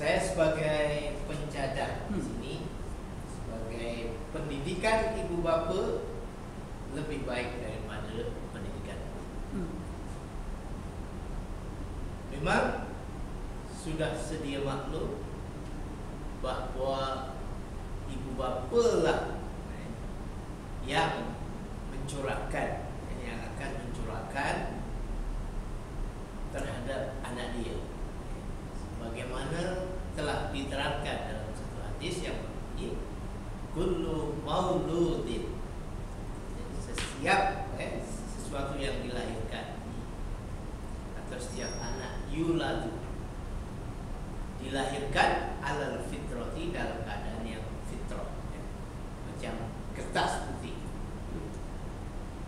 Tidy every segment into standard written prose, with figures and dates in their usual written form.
saya sebagai pencadang di sini, sebagai pendidikan ibu bapa lebih baik daripada pendidikan. Memang sudah sedia maklum bahawa ibu bapa lah yang mencorakkan, yang akan mencorakkan terhadap anak dia, bagaimana telah diterangkan dalam satu hadis yang berbunyi kullu mauludin, setiap sesuatu yang dilahirkan atau setiap anak yuladu dilahirkan alal fitrati, dalam keadaan yang fitrah, macam kertas putih.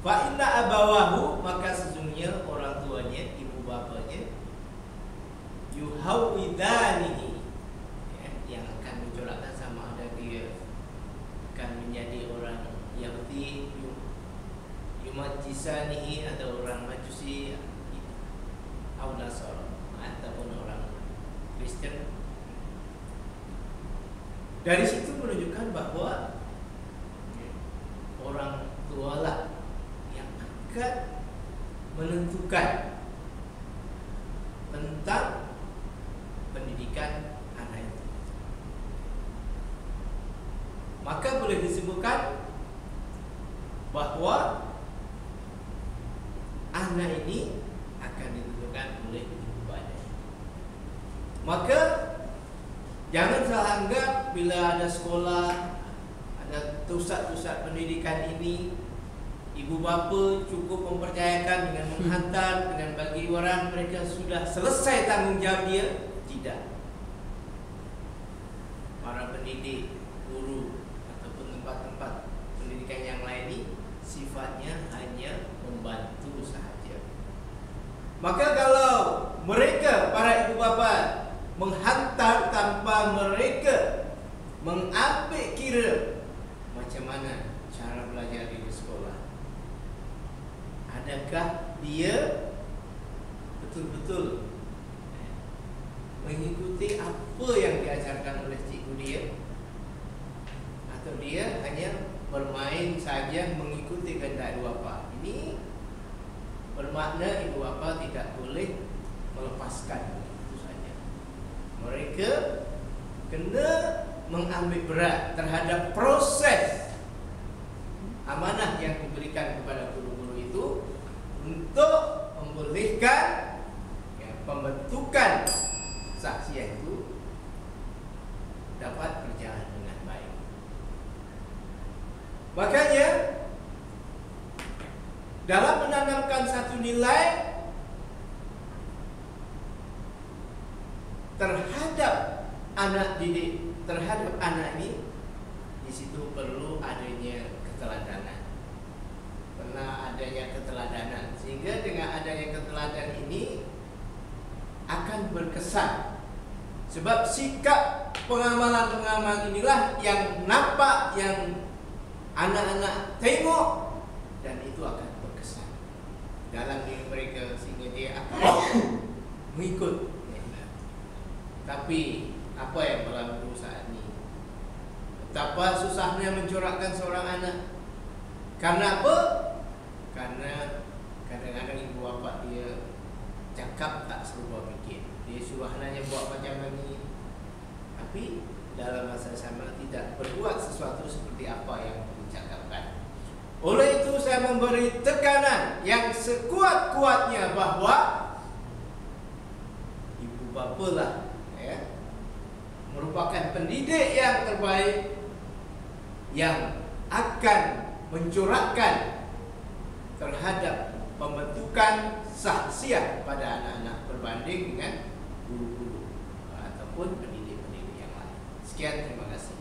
Fa inna abawahu, maka sesungguhnya orang tuanya, ibu bapanya, yuhawidanihi, yang akan mencorakkan sama ada dia akan menjadi orang Yahudi, yumajisanihi, atau orang Majusi, atau Nasara, ataupun orang Kristen. Dari situ menunjukkan bahwa orang tua lah yang akan menentukan tentang pendidikan anak itu. Maka boleh disebutkan bahwa anak ini akan ditentukan oleh ibu bapanya. Maka jangan salah anggap bila ada sekolah, ada pusat-pusat pendidikan ini, ibu bapa cukup mempercayakan dengan menghantar, dengan bagi orang mereka sudah selesai tanggungjawab dia. Tidak. Para pendidik, guru ataupun tempat-tempat pendidikan yang lain ini sifatnya hanya membantu sahaja. Maka kalau mereka, para ibu bapa, menghantar tanpa mereka mengambil kira macam mana cara belajar di sekolah, adakah dia betul-betul mengikuti apa yang diajarkan oleh cikgu dia, atau dia hanya bermain saja mengikuti kehendak ibu bapa. Ini bermakna ibu bapa tidak boleh melepaskan itu saja. Mereka kena mengambil berat terhadap proses amanah yang diberikan kepada guru-guru itu untuk membolehkan pembentukan saksi itu dapat berjalan dengan baik. Makanya dalam menanamkan satu nilai terhadap anak didik, terhadap anak ini, di situ perlu adanya keteladanan. Karena adanya keteladanan, sehingga dengan adanya keteladanan ini akan berkesan. Sebab sikap pengamalan-pengamalan inilah yang nampak, yang anak-anak tengok, dan itu akan berkesan dalam diri mereka, sehingga dia akan mengikut. Tapi apa yang berlaku saat ini? Betapa susahnya mencorakkan seorang anak. Karena apa? Karena kadang-kadang ibu bapa dia cakap tak serba fikir. Dia suruh anaknya buat macam ini, tapi dalam masa sama tidak berbuat sesuatu seperti apa yang dicakapkan. Oleh itu saya memberi tekanan yang sekuat-kuatnya bahwa ibu bapa lah merupakan pendidik yang terbaik yang akan mencorakkan terhadap pembentukan sahsiah pada anak-anak berbanding dengan guru-guru ataupun pendidik-pendidik yang lain. Sekian, terima kasih.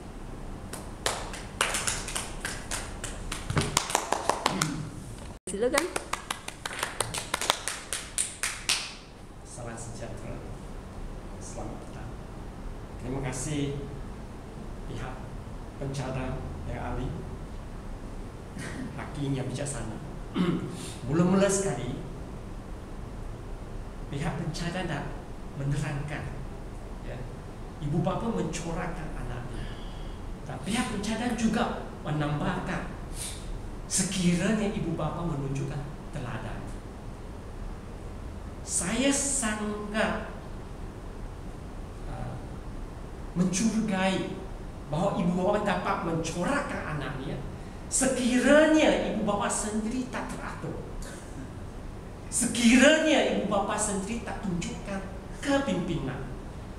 Silakan. Salam sejahtera. Selamat petang. Terima kasih pihak pencadang yang ahli, hakim yang bijaksana. Mula-mula sekali pihak pencadang nak menerangkan ibu bapa mencorakkan anaknya. Dan pihak pencadang juga menambahkan, sekiranya ibu bapa menunjukkan teladan. Saya sangat mencurigai bahawa ibu bapa dapat mencorakkan anaknya sekiranya ibu bapa sendiri tak teratur, sekiranya ibu bapa sendiri tak tunjukkan kepimpinan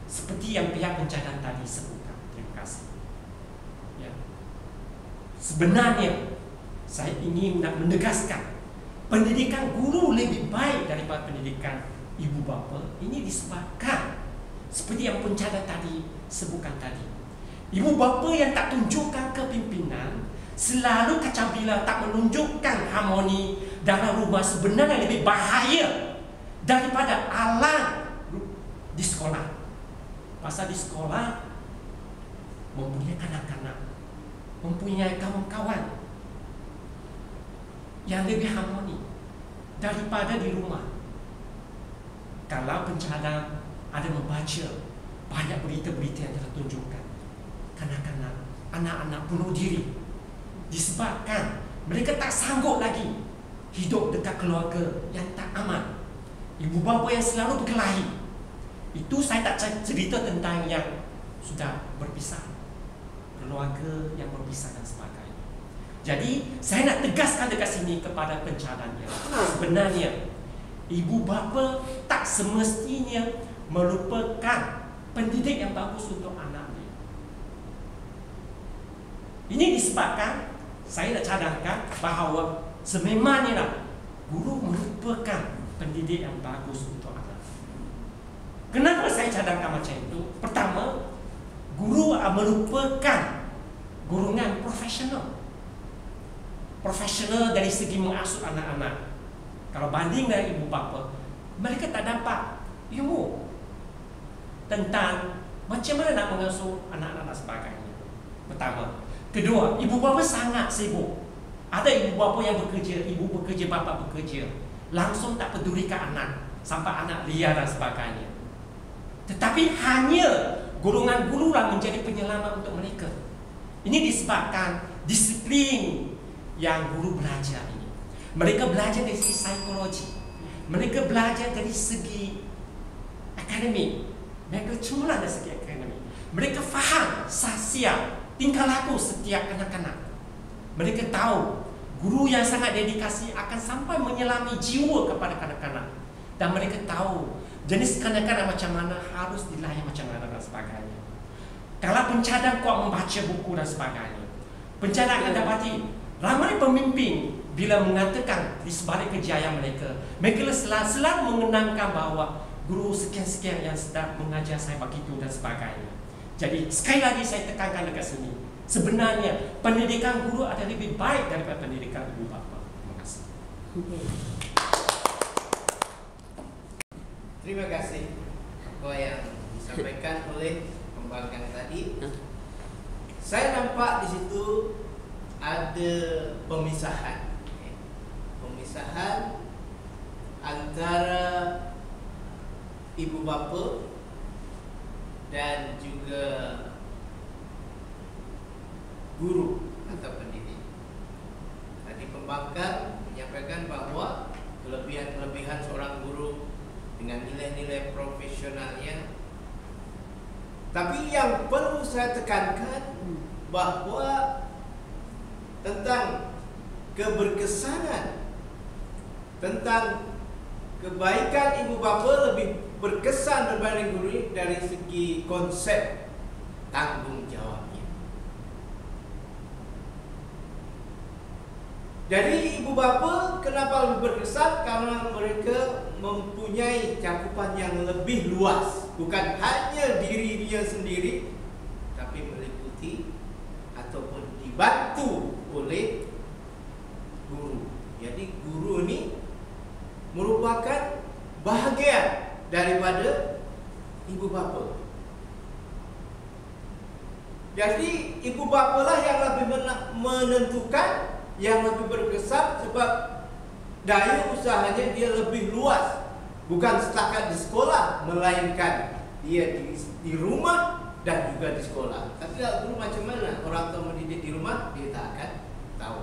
seperti yang pihak pencadang tadi sebutkan. Terima kasih. Ya. Sebenarnya saya ingin nak menegaskan, pendidikan guru lebih baik daripada pendidikan ibu bapa. Ini disebabkan seperti yang pencadang tadi sebutkan tadi, ibu bapa yang tak tunjukkan kepimpinan selalu kacabila tak menunjukkan harmoni dalam rumah sebenarnya lebih bahaya daripada alam di sekolah. Pasal di sekolah mempunyai kanak-kanak, mempunyai kawan-kawan yang lebih harmoni daripada di rumah. Kalau pencadang ada membaca banyak berita-berita yang telah tunjukkan kanak-kanak, anak-anak bunuh diri disebabkan mereka tak sanggup lagi hidup dekat keluarga yang tak aman, ibu bapa yang selalu berkelahi. Itu saya tak cerita tentang yang sudah berpisah, keluarga yang berpisah dan sebagainya. Jadi saya nak tegaskan dekat sini kepada pencadangnya, sebenarnya ibu bapa tak semestinya merupakan pendidik yang bagus untuk anaknya. Ini disebabkan saya nak cadangkan bahawa sememangnya lah guru merupakan pendidik yang bagus untuk anak. Kenapa saya cadangkan macam itu? Pertama, guru merupakan golongan profesional. Profesional dari segi mengasuh anak-anak. Kalau banding dengan ibu bapa, mereka tak dapat ilmu tentang macam mana nak mengasuh anak-anak dan sebagainya. Pertama. Kedua, ibu bapa sangat sibuk. Ada ibu bapa yang bekerja, ibu bekerja, bapa bekerja, langsung tak pedulikan anak, sampai anak liar dan sebagainya. Tetapi hanya golongan guru lah menjadi penyelamat untuk mereka. Ini disebabkan disiplin yang guru belajar ini. Mereka belajar dari segi psikologi, mereka belajar dari segi akademik, mereka cuma dari segi akademik. Mereka faham sahsiah tingkah laku setiap anak-anak. Mereka tahu guru yang sangat dedikasi akan sampai menyelami jiwa kepada kanak-kanak. Dan mereka tahu jenis kanak-kanak macam mana harus dilayan macam mana dan sebagainya. Kalau pencadang kuat membaca buku dan sebagainya, pencadang akan dapati ramai pemimpin bila mengatakan di sebalik kejayaan mereka, mereka selalu mengenangkan bahawa guru sekian-sekian yang sedang mengajar saya begitu dan sebagainya. Jadi sekali lagi saya tekankan dekat sini, sebenarnya pendidikan guru ada lebih baik daripada pendidikan ibu bapa. Terima kasih. Terima kasih apa yang disampaikan oleh pembangkang tadi. Saya nampak di situ ada pemisahan antara ibu bapa dan juga guru atau pendidik. Tadi pembangkang menyampaikan bahawa kelebihan-kelebihan seorang guru dengan nilai-nilai profesionalnya. Tapi yang perlu saya tekankan bahawa tentang keberkesanan, tentang kebaikan ibu bapa lebih berkesan berbanding guru dari segi konsep tanggung jawabnya. Jadi ibu bapa kenapa lebih berkesan? Karena mereka mempunyai cakupan yang lebih luas, bukan hanya diri dia sendiri, tapi meliputi ataupun dibantu oleh guru. Jadi guru ini merupakan bahagian daripada ibu bapa. Jadi ibu bapa lah yang lebih menentukan, yang lebih berkesan, sebab daya usahanya dia lebih luas, bukan setakat di sekolah, melainkan dia di rumah, dan juga di sekolah. Tapi kalau guru macam mana orang tua mendidik di rumah, dia tak akan tahu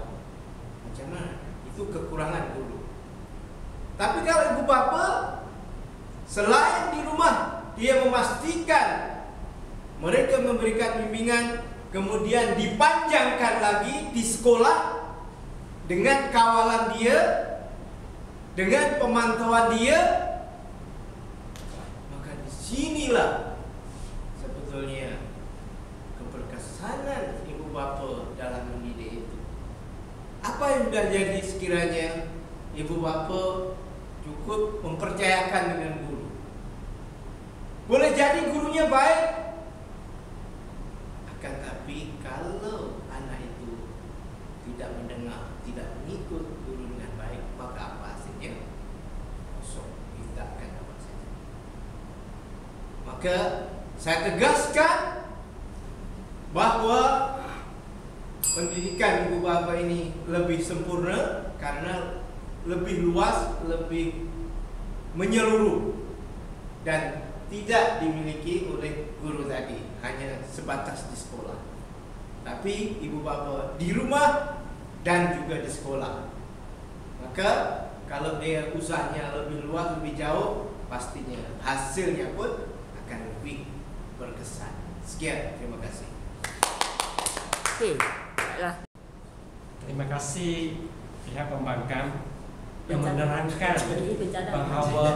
macam mana. Itu kekurangan guru. Tapi kalau ibu bapa selain di rumah dia memastikan mereka memberikan bimbingan, kemudian dipanjangkan lagi di sekolah dengan kawalan dia, dengan pemantauan dia, maka disinilah sebetulnya keberkesanan ibu bapa dalam mendidik itu. Apa yang sudah jadi sekiranya ibu bapa cukup mempercayakan dengan guru. Boleh jadi gurunya baik, akan tapi kalau anak itu tidak mendengar, tidak mengikut guru dengan baik, maka apa hasilnya? Kosong, tidak akan dapat hasil. Maka saya tegaskan bahwa pendidikan ibu bapa ini lebih sempurna karena lebih luas, lebih menyeluruh dan tidak dimiliki oleh guru tadi hanya sebatas di sekolah, tapi ibu bapa di rumah dan juga di sekolah. Maka kalau dia usahanya lebih luas, lebih jauh, pastinya hasilnya pun akan lebih berkesan. Sekian, terima kasih. Okey, baiklah. Terima kasih pihak pembangkang yang Bencana. menerangkan Bencana. bahawa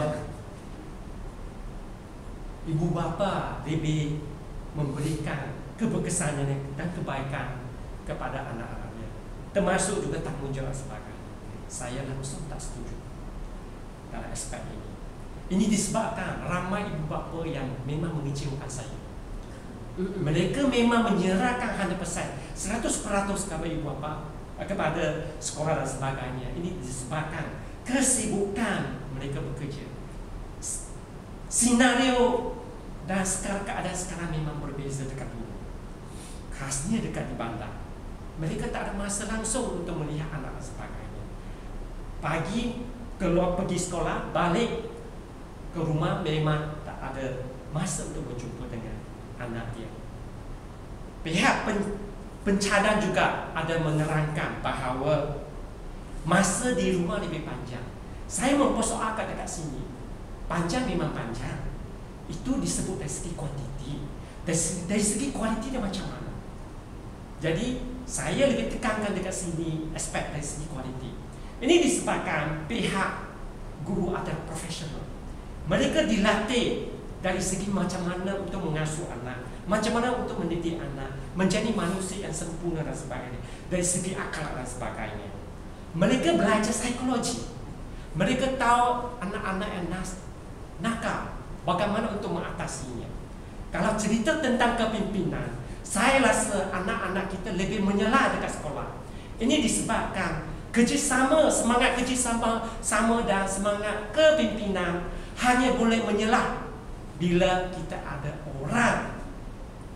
ibu bapa lebih memberikan keberkesanan dan kebaikan kepada anak-anaknya, termasuk juga tanggungjawab sebagainya. Saya langsung tak setuju dalam aspek ini. Ini disebabkan ramai ibu bapa yang memang mengecewakan saya. Mereka memang menyerahkan 100% kepada ibu bapa, kepada sekolah dan sebagainya. Ini disebabkan kesibukan mereka bekerja. Senario dan keadaan sekarang memang berbeza dekat dulu. Khasnya dekat di bandar, mereka tak ada masa langsung untuk melihat anak dan sebagainya. Pagi keluar pergi sekolah, balik ke rumah memang tak ada masa untuk berjumpa dengan anak dia. Pihak pencadang juga ada menerangkan bahawa masa di rumah lebih panjang. Saya mempersoalkan dekat sini, panjang memang panjang, itu disebut dari segi kuantiti. Dari segi kualiti dia macam mana? Jadi saya lebih tekankan dekat sini aspek dari segi kualiti. Ini disebabkan pihak guru adalah profesional. Mereka dilatih dari segi macam mana untuk mengasuh anak, macam mana untuk mendidik anak menjadi manusia yang sempurna dan sebagainya, dari segi akhlak dan sebagainya. Mereka belajar psikologi. Mereka tahu anak-anak yang nakal, bagaimana untuk mengatasinya. Kalau cerita tentang kepimpinan, saya rasa anak-anak kita lebih menyelah dekat sekolah. Ini disebabkan kerjasama, semangat kerjasama dan semangat kepimpinan hanya boleh menyelah bila kita ada orang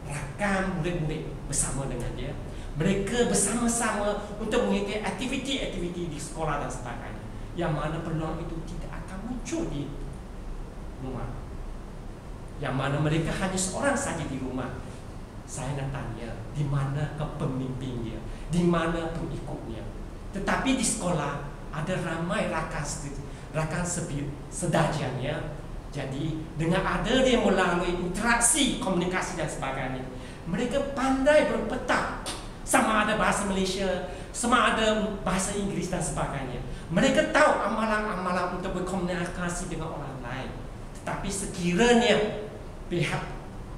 rakan murid-murid bersama dengan dia. Mereka bersama-sama untuk mengikuti aktiviti-aktiviti di sekolah dan sebagainya, yang mana peluang itu tidak akan muncul di rumah, yang mana mereka hanya seorang saja di rumah. Saya nak tanya, di mana kepemimpinnya, di mana pengikutnya? Tetapi di sekolah ada ramai rakan sedajiannya. Jadi dengan ada dia melalui interaksi, komunikasi dan sebagainya, mereka pandai berpetak, sama ada bahasa Malaysia, sama ada bahasa Inggeris dan sebagainya. Mereka tahu amalan-amalan untuk berkomunikasi dengan orang lain. Tetapi sekiranya pihak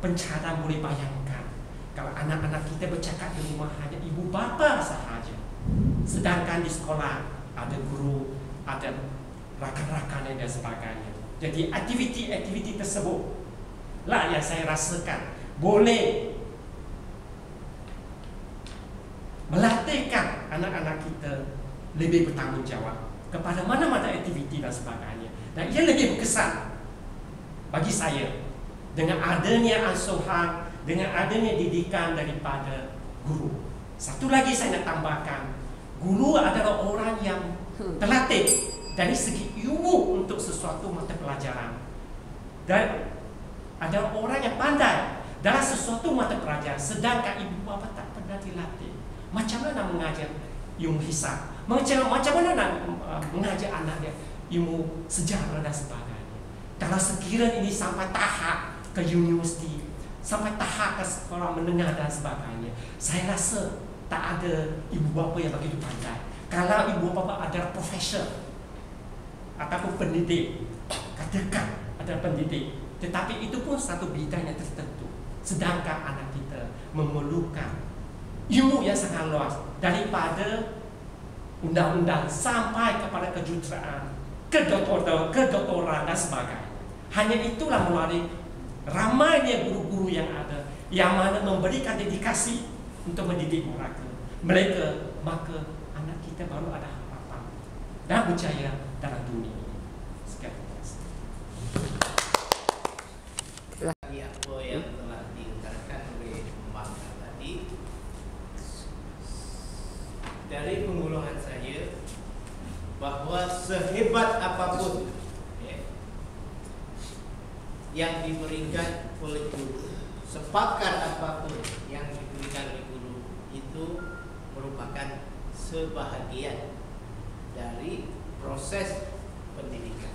pencadang boleh bayangkan, kalau anak-anak kita bercakap di rumah hanya ibu bapa sahaja, sedangkan di sekolah ada guru, ada rakan-rakan dan sebagainya. Jadi aktiviti-aktiviti tersebut lah yang saya rasakan boleh melatihkan anak-anak kita lebih bertanggungjawab kepada mana-mana aktiviti dan sebagainya. Dan ia lebih berkesan bagi saya dengan adanya asuhan, dengan adanya didikan daripada guru. Satu lagi saya nak tambahkan, guru adalah orang yang terlatih dari segi ilmu untuk sesuatu mata pelajaran, dan ada orang yang pandai dalam sesuatu mata pelajaran, sedangkan ibu bapa tak pernah dilatih macam mana nak mengajar ilmu hisab, macam mana nak mengajar anak dia ilmu sejarah dan sebagainya. Kalau sekiranya ini sampai tahap ke universiti, sampai tahap ke sekolah menengah dan sebagainya, saya rasa tak ada ibu bapa yang begitu pandai. Kalau ibu bapa ada profesor ataupun pendidik, katakan ada pendidik, tetapi itu pun satu bidang yang tertentu. Sedangkan anak kita memerlukan ilmu yang sangat luas, daripada undang-undang sampai kepada kejuruteraan, kedoktoran dan sebagainya. Hanya itulah melalui ramainya guru-guru yang ada, yang mana memberikan dedikasi untuk mendidik mereka, maka anak kita baru ada harapan dan berjaya dalam dunia ini. Sekian terima kasih. Apa yang telah diutarakan oleh Mbak tadi, dari penggolongan saya, bahwa sehebat apapun yang diberikan oleh guru, sepakar apapun yang diberikan oleh guru, itu merupakan sebahagian dari proses pendidikan.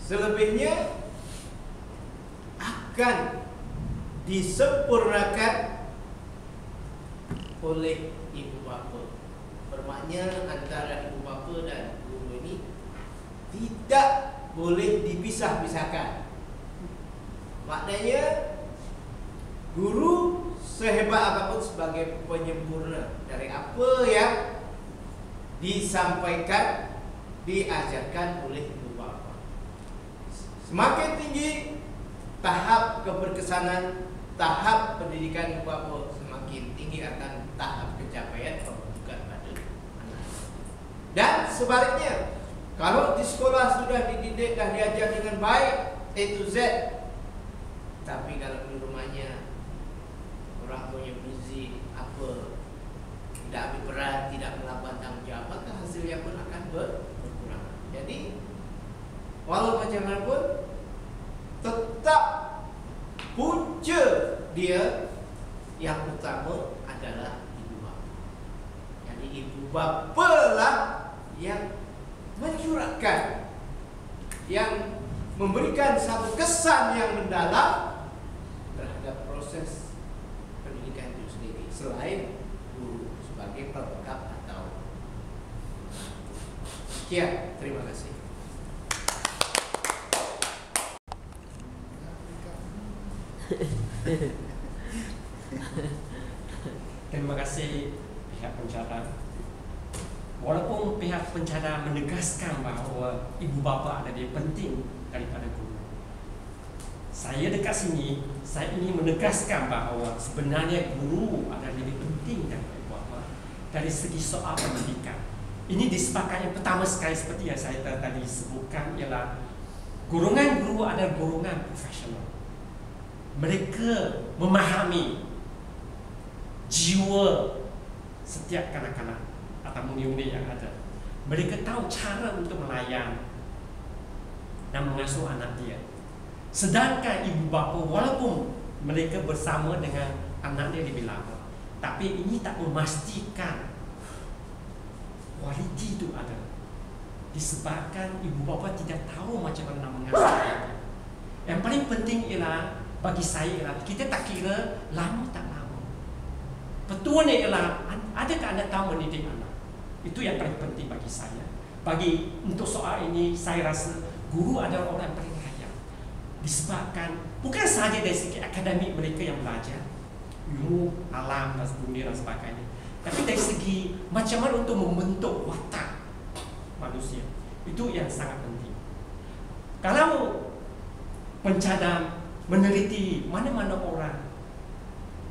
Selebihnya akan disempurnakan oleh ibu bapa. Bermakna antara ibu bapa dan guru ini tidak boleh dipisah-pisahkan. Maknanya guru sehebat apapun sebagai penyempurna dari apa yang disampaikan, diajarkan oleh ibu bapa. Semakin tinggi tahap keberkesanan, tahap pendidikan ibu bapa, semakin tinggi akan tahap pencapaian pembentukan pada anak. Dan sebaliknya, kalau di sekolah sudah dididik dan diajar dengan baik A to Z, tapi kalau di rumahnya orang punya busy apa, tidak ambil peran, tidak melakukan tanggung jawab, maka hasilnya pun akan berkurang. Jadi walau macam mana pun, tetap punca dia yang utama adalah ibu bapa. Jadi ibu bapa lah yang menyuratkan, yang memberikan satu kesan yang mendalam terhadap proses pendidikan itu sendiri, selain guru sebagai pelengkap atau. Sekian, terima kasih. Terima kasih pihak pencara. Walaupun pihak pencara menegaskan bahawa ibu bapa ada dia penting daripada guru, saya dekat sini, saya ingin menegaskan bahawa sebenarnya guru ada lebih penting daripada ibu bapa dari segi soal pendidikan. Ini disebabkan yang pertama sekali seperti yang saya tadi sebutkan, ialah golongan guru adalah golongan profesional. Mereka memahami jiwa setiap kanak-kanak atau murid-murid yang ada. Mereka tahu cara untuk melayan dan mengasuh anak dia. Sedangkan ibu bapa, walaupun mereka bersama dengan anak dia lebih lama, tapi ini tak memastikan kualiti itu ada. Disebabkan ibu bapa tidak tahu macam mana nak mengasuh dia. Yang paling penting ialah, bagi saya ialah, kita tak kira lama tak lama. Petuanya ialah, adakah anda tahu mendidik anak? Itu yang paling penting bagi saya. Untuk soal ini, saya rasa guru adalah orang yang paling layak. Disebabkan bukan sahaja dari segi akademik mereka yang belajar ilmu alam dan dunia dan sebagainya, tapi dari segi macam mana untuk membentuk watak manusia. Itu yang sangat penting. Kalau pencadang meneliti mana-mana orang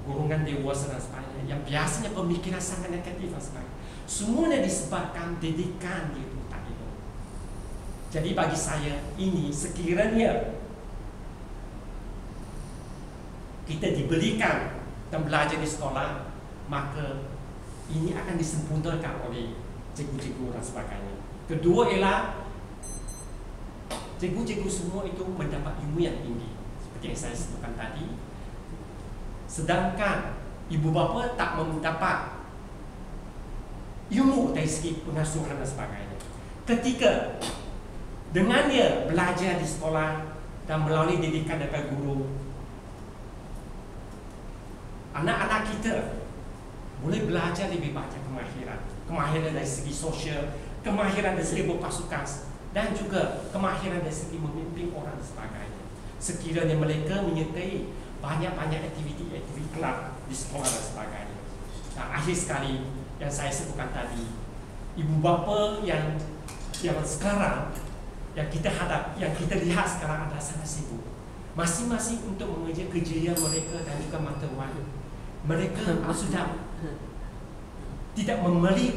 golongan dewasa dan sebagainya yang biasanya pemikiran sangat negatif dan sebagainya, semuanya disebabkan didikan di itu tak itu. Jadi bagi saya ini, sekiranya kita diberikan dan belajar di sekolah, maka ini akan disempurnakan oleh cikgu-cikgu dan sebagainya. Kedua ialah cikgu-cikgu semua itu mendapat ilmu yang tinggi. seperti yang saya sebutkan tadi. Sedangkan ibu bapa tak mendapat ilmu dari segi pengasuhan dan sebagainya. Ketiga, dengan dia belajar di sekolah dan melalui didikan daripada guru, anak-anak kita boleh belajar lebih banyak kemahiran dari segi sosial, kemahiran dari segi berpasukan, dan juga kemahiran dari segi memimpin orang dan sebagainya. Sekiranya mereka menyertai banyak-banyak aktiviti kelab di sekolah dan sebagainya. Dan akhir sekali yang saya sebutkan tadi, ibu bapa yang sekarang yang kita lihat sekarang adalah sangat sibuk, masing-masing untuk mengejar kejayaan mereka dan juga mata wang. Mereka sudah tidak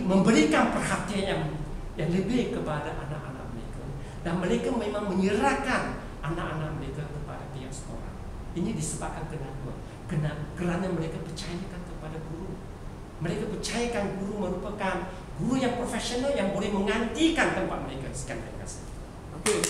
memberikan perhatian yang lebih kepada anak-anak mereka, dan mereka memang menyerahkan anak-anak mereka kepada pihak sekolah. Ini disebabkan kenapa? Kerana mereka percayakan kepada guru. Mereka percayakan guru merupakan guru yang profesional yang boleh menggantikan tempat mereka. Sekian terima kasih. Okey.